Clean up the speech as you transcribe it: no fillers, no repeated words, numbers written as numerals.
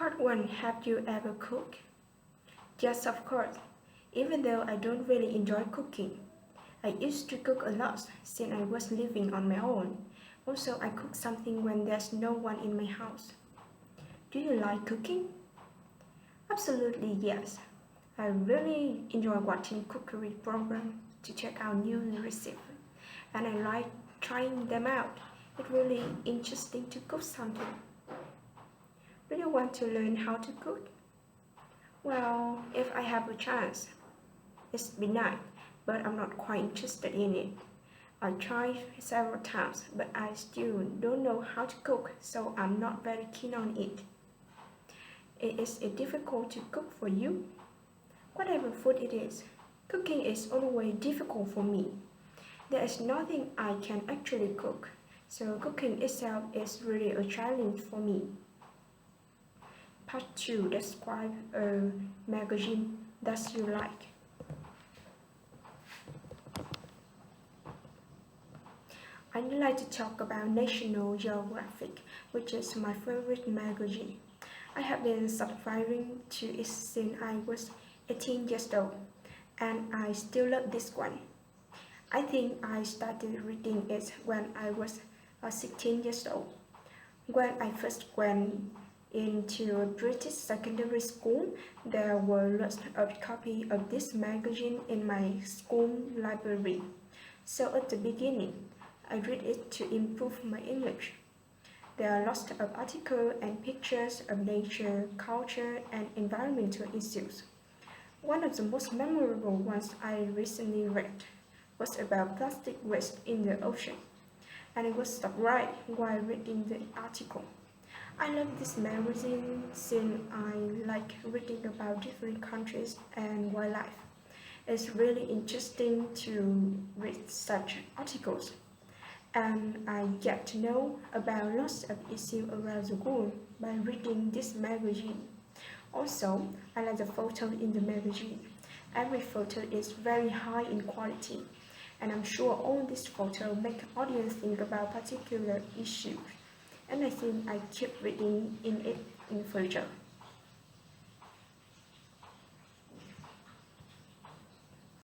Part 1. Have you ever cooked? Yes, of course. Even though I don't really enjoy cooking. I used to cook a lot since I was living on my own. Also, I cook something when there's no one in my house. Do you like cooking? Absolutely, yes. I really enjoy watching cookery programs to check out new recipes, and I like trying them out. It's really interesting to cook something. Do you want to learn how to cook? Well, if I have a chance, it's been nice, but I'm not quite interested in it. I tried several times, but I still don't know how to cook, so I'm not very keen on it. Is it difficult to cook for you? Whatever food it is, cooking is always difficult for me. There is nothing I can actually cook, so cooking itself is really a challenge for me. Part 2. Describe a magazine that you like. I'd like to talk about National Geographic, which is my favorite magazine. I have been subscribing to it since I was 18 years old, and I still love this one. I think I started reading it when I was 16 years old. When I first went into a British secondary school, there were lots of copies of this magazine in my school library. So at the beginning, I read it to improve my English. There are lots of articles and pictures of nature, culture, and environmental issues. One of the most memorable ones I recently read was about plastic waste in the ocean, and I was surprised while reading the article. I love this magazine since I like reading about different countries and wildlife. It's really interesting to read such articles, and I get to know about lots of issues around the world by reading this magazine. Also, I like the photo in the magazine. Every photo is very high in quality, and I'm sure all these photos make audience think about particular issues, and I think I keep reading in it in future.